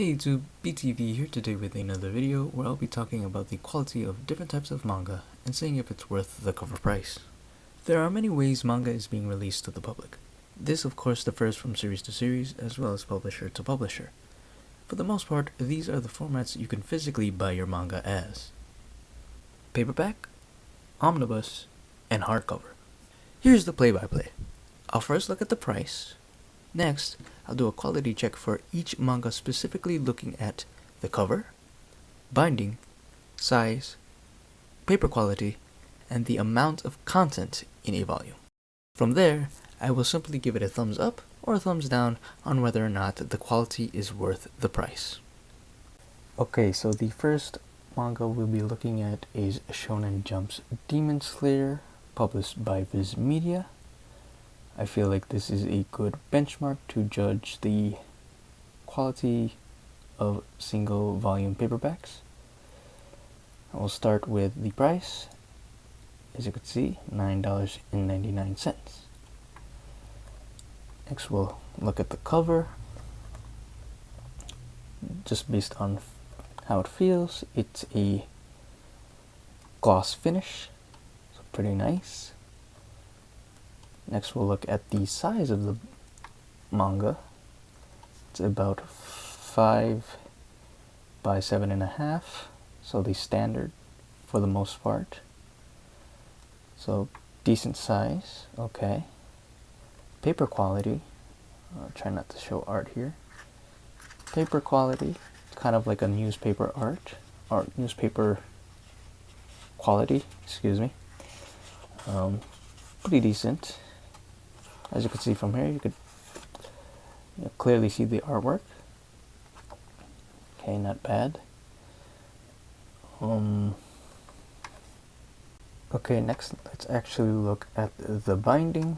Hey YouTube, BTV here today with another video where I'll be talking about the quality of different types of manga and seeing if it's worth the cover price. There are many ways manga is being released to the public. This of course differs from series to series as well as publisher to publisher. For the most part, these are the formats you can physically buy your manga as: paperback, omnibus, and hardcover. Here's the play-by-play. I'll first look at the price. Next, I'll do a quality check for each manga, specifically looking at the cover, binding, size, paper quality, and the amount of content in a volume. From there, I will simply give it a thumbs up or a thumbs down on whether or not the quality is worth the price. Okay, so the first manga we'll be looking at is Shonen Jump's Demon Slayer, published by Viz Media. I feel like this is a good benchmark to judge the quality of single volume paperbacks. I will start with the price. As you can see, $9.99. Next we'll look at the cover. Just based on how it feels, it's a gloss finish, so pretty nice. Next we'll look at the size of the manga. It's about 5 by 7.5, so the standard for the most part. So decent size, okay. Paper quality, I'll try not to show art here. Paper quality, it's kind of like a newspaper newspaper quality, excuse me. Pretty decent. As you can see from here, you could clearly see the artwork. Okay, not bad. Okay, next let's actually look at the binding.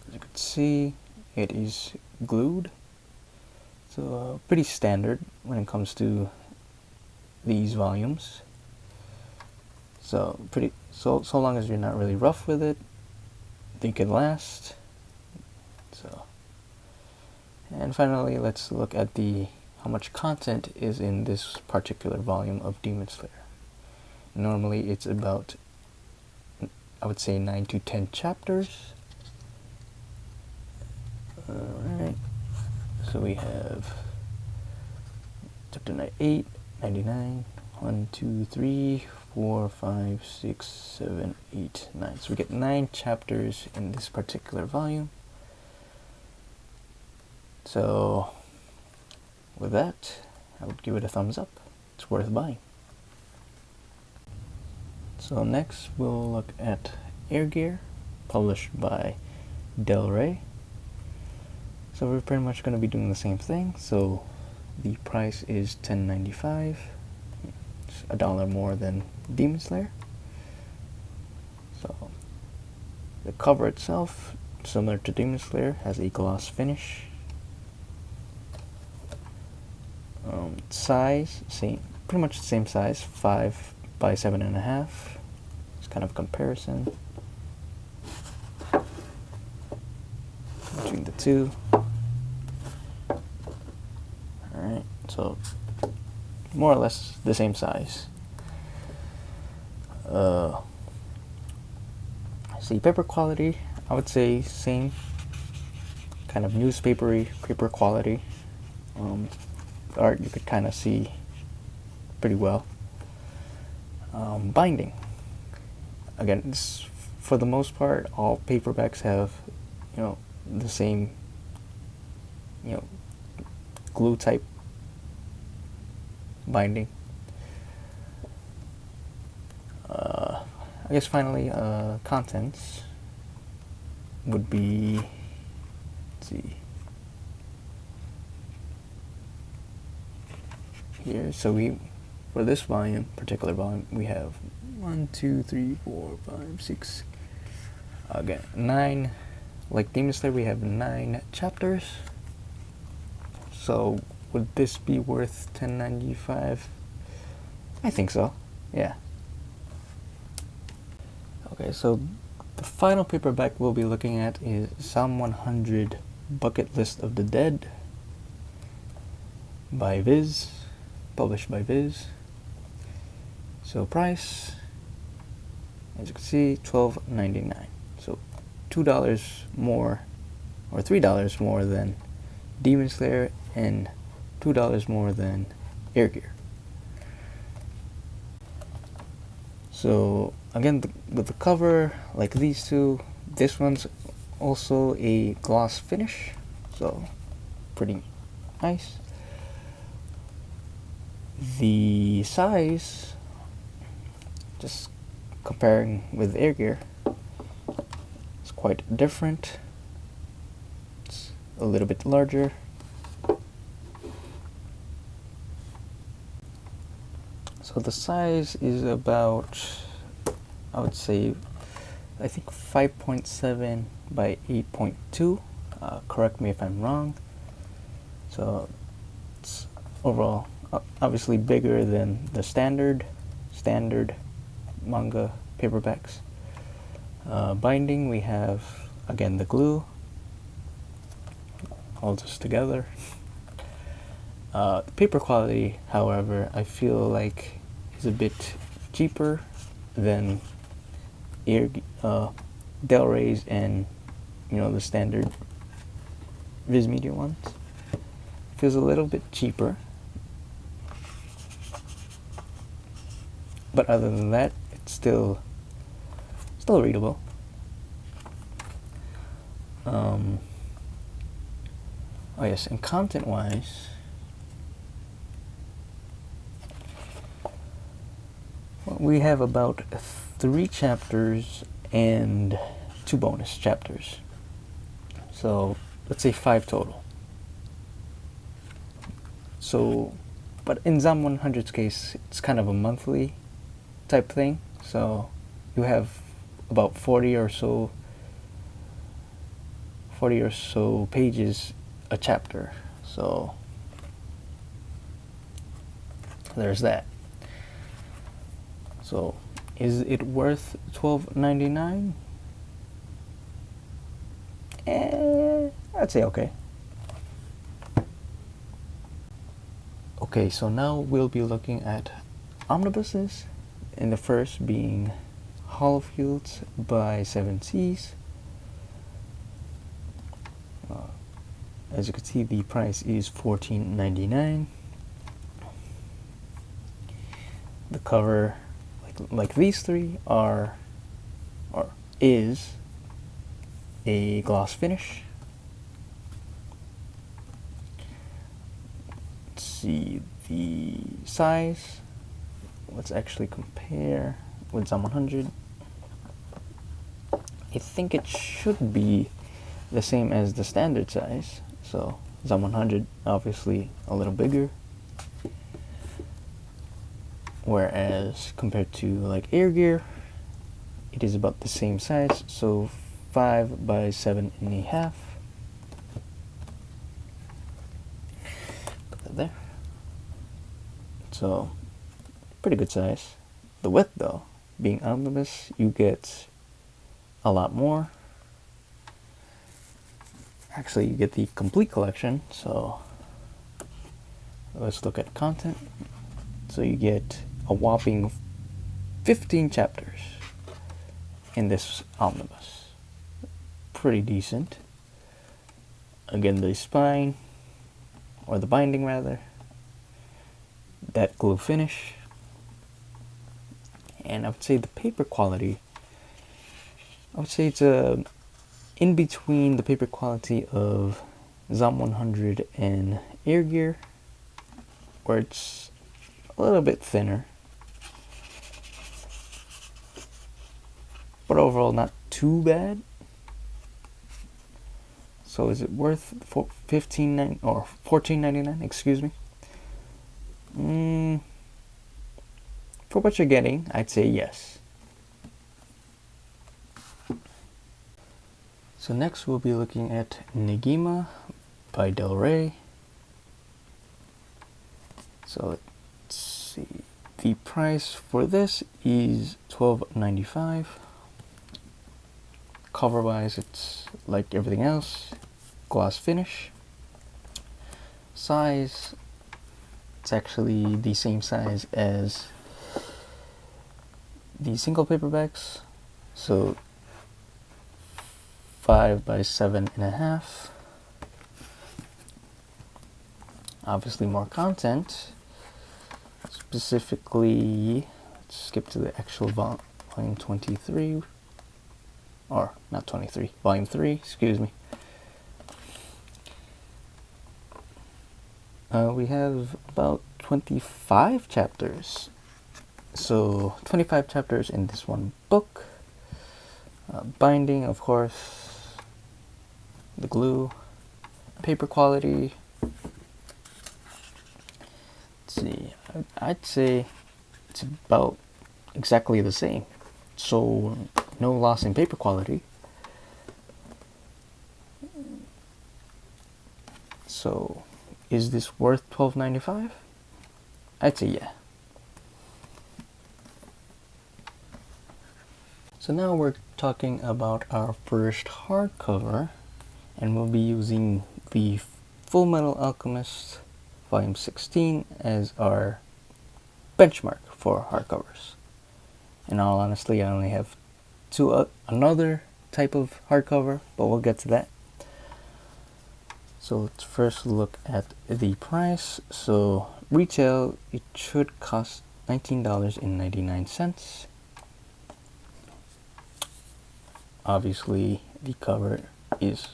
As you can see, it is glued. So pretty standard when it comes to these volumes. So so long as you're not really rough with it, they can last. So, and finally, let's look at how much content is in this particular volume of Demon Slayer. Normally, it's about, I would say, 9 to 10 chapters. Alright, so we have chapter 8, 99, 1, 2, 3, 4, 5, 6, 7, 8, 9. So we get 9 chapters in this particular volume. So with that, I would give it a thumbs up. It's worth buying. So next we'll look at Air Gear, published by Del Rey. So we're pretty much going to be doing the same thing. So the price is $10.95. It's $1 more than Demon Slayer. So the cover itself, similar to Demon Slayer, has a gloss finish. Size, pretty much the same size, 5 by 7.5. It's kind of comparison between the two. Alright, so more or less the same size. See, paper quality, I would say same kind of newspapery paper quality. The art you could kind of see pretty well. Binding, again, for the most part, all paperbacks have, the same, glue type binding. I guess finally, contents would be, let's see, here. So for this particular volume, we have 1, 2, 3, 4, 5, 6, again, 9. Like Demon Slayer, we have 9 chapters. So would this be worth $10.95? I think so, yeah. Okay, so the final paperback we'll be looking at is Psalm 100 Bucket List of the Dead. by Viz, published by Viz. So price, as you can see, $12.99. So $2 more, or $3 more than Demon Slayer, and $2 more than Air Gear. So again, with the cover, like these two, this one's also a gloss finish, so pretty nice. The size, just comparing with Air Gear, it's quite different. It's a little bit larger. So the size is about, I would say, I think 5.7 by 8.2. Correct me if I'm wrong. So it's overall obviously bigger than the standard manga paperbacks. Binding, we have again the glue holds us together. The paper quality, however, I feel like is a bit cheaper than Del Rey's and the standard Viz Media ones. Feels a little bit cheaper, but other than that, it's still readable. Oh yes, and content-wise, we have about 3 chapters and 2 bonus chapters. So let's say 5 total. So, but in Zam 100's case, it's kind of a monthly type thing. So you have about 40 or so pages a chapter. So there's that. So is it worth $12.99? I'd say okay. Okay, so now we'll be looking at omnibuses, and the first being Hollow Fields by 7 Seas. As you can see, the price is $14.99. The cover, like these 3, is a gloss finish. Let's see the size. Let's actually compare with Zam 100. I think it should be the same as the standard size. So Zam 100 obviously a little bigger, whereas compared to like Air Gear, it is about the same size. So 5 by 7.5. Put that there. So pretty good size. The width though, being omnibus, you get a lot more. Actually, you get the complete collection. So let's look at content. So you get a whopping 15 chapters in this omnibus. Pretty decent. Again, the spine, or the binding rather, that glue finish, and I would say the paper quality, I would say it's in between the paper quality of Zam 100 and Air Gear, where it's a little bit thinner, but overall not too bad. So is it worth $14.99? Excuse me. For what you're getting, I'd say yes. So next we'll be looking at Negima by Del Rey. So let's see. The price for this is $12.95. Cover wise, it's like everything else, gloss finish. Size, It's actually the same size as the single paperbacks, so 5 by 7.5. Obviously more content. Specifically, let's skip to the actual volume 23, or not 23, volume 3, excuse me. We have about 25 chapters. So 25 chapters in this one book. Binding, of course, the glue, paper quality. Let's see, I'd say it's about exactly the same. So no loss in paper quality. So is this worth $12.95? I'd say yeah. So now we're talking about our first hardcover, and we'll be using the Full Metal Alchemist Volume 16 as our benchmark for hardcovers. In all honesty, I only have another type of hardcover, but we'll get to that. So let's first look at the price. So retail, it should cost $19.99. Obviously, the cover is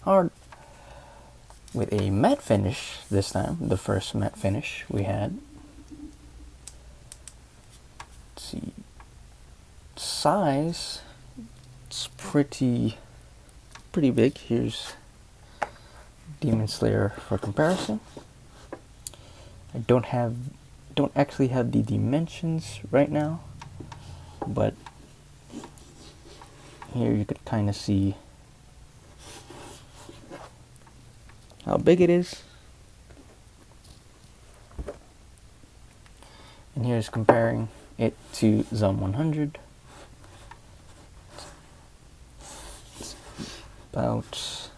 hard with a matte finish this time, the first matte finish we had. Let's see, size, it's pretty big. Here's Demon Slayer for comparison. I don't actually have the dimensions right now, but here you could kind of see how big it is. And here's comparing it to Zom 100. It's about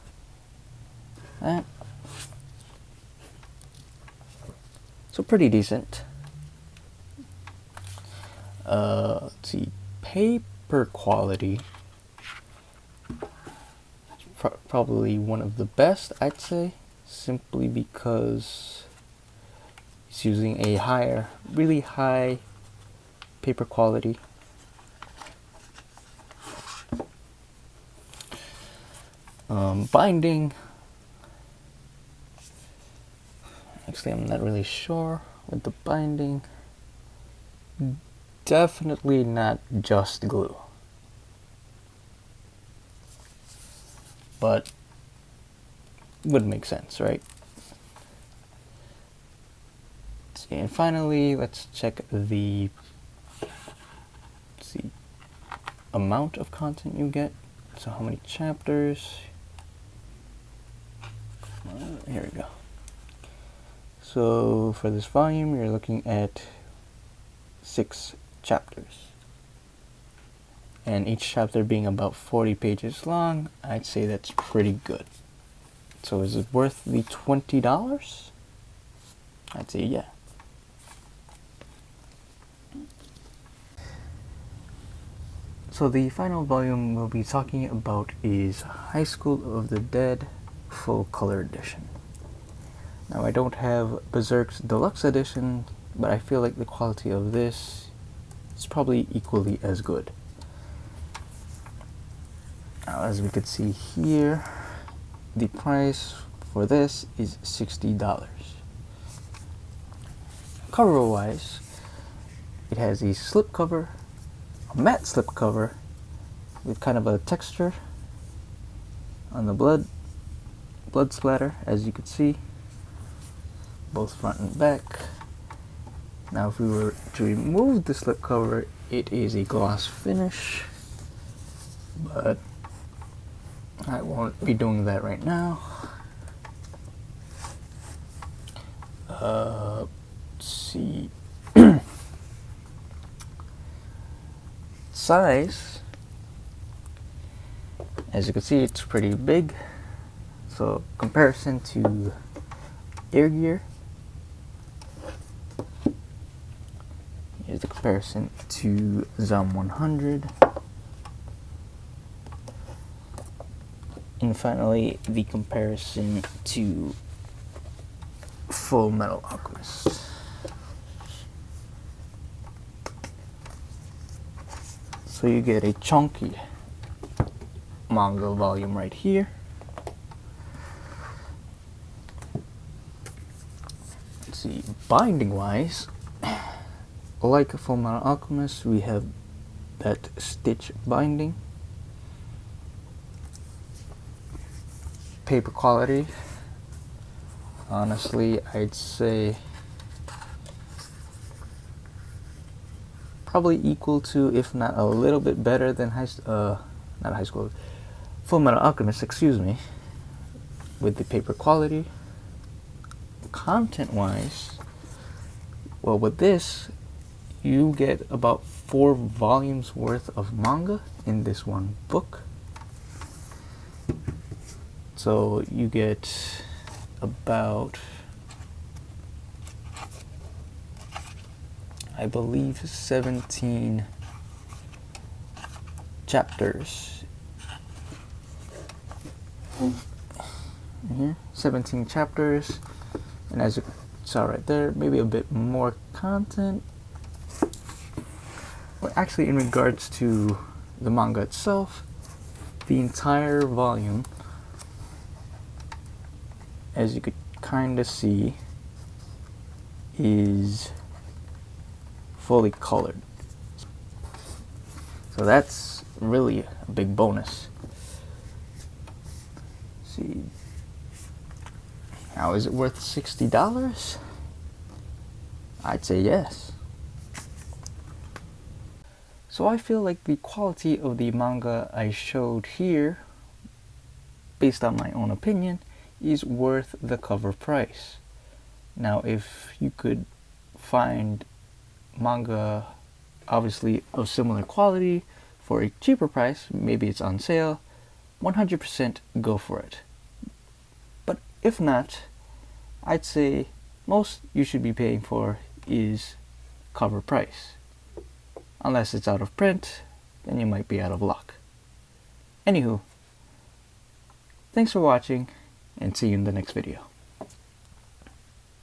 that. So pretty decent. Let's see, paper quality. Probably one of the best, I'd say, simply because it's using a really high paper quality. Binding, actually I'm not really sure with the binding. Definitely not just glue, but would make sense, right? And finally, let's check the amount of content you get. So how many chapters? Here we go. So for this volume, you're looking at 6 chapters. And each chapter being about 40 pages long, I'd say that's pretty good. So is it worth the $20? I'd say yeah. So the final volume we'll be talking about is High School of the Dead Full Color Edition. Now I don't have Berserk's Deluxe Edition, but I feel like the quality of this is probably equally as good. Now, as we could see here, the price for this is $60. Cover wise, it has a slipcover, a matte slipcover with kind of a texture on the blood splatter, as you can see, both front and back. Now if we were to remove the slipcover, it is a gloss finish, but I won't be doing that right now. Let's see. Size, as you can see, it's pretty big. So comparison to Air Gear, Here's the comparison to ZOM 100. And finally, the comparison to Full Metal Alchemist. So you get a chunky manga volume right here. Let's see, binding wise, like a Full Metal Alchemist, we have that stitch binding. Paper quality, honestly, I'd say probably equal to, if not a little bit better than Full Metal Alchemist, excuse me, with the paper quality. Content wise, well, with this you get about 4 volumes worth of manga in this one book. So you get about, I believe, 17 chapters. 17 chapters, and as you saw right there, maybe a bit more content. But actually, in regards to the manga itself, the entire volume, as you could kind of see, is fully colored. So that's really a big bonus. Let's see. Now, is it worth $60? I'd say yes. So I feel like the quality of the manga I showed here, based on my own opinion, is worth the cover price. Now, if you could find manga obviously of similar quality for a cheaper price, maybe it's on sale, 100% go for it. But if not, I'd say most you should be paying for is cover price. Unless it's out of print, then you might be out of luck. Anywho, thanks for watching, and see you in the next video.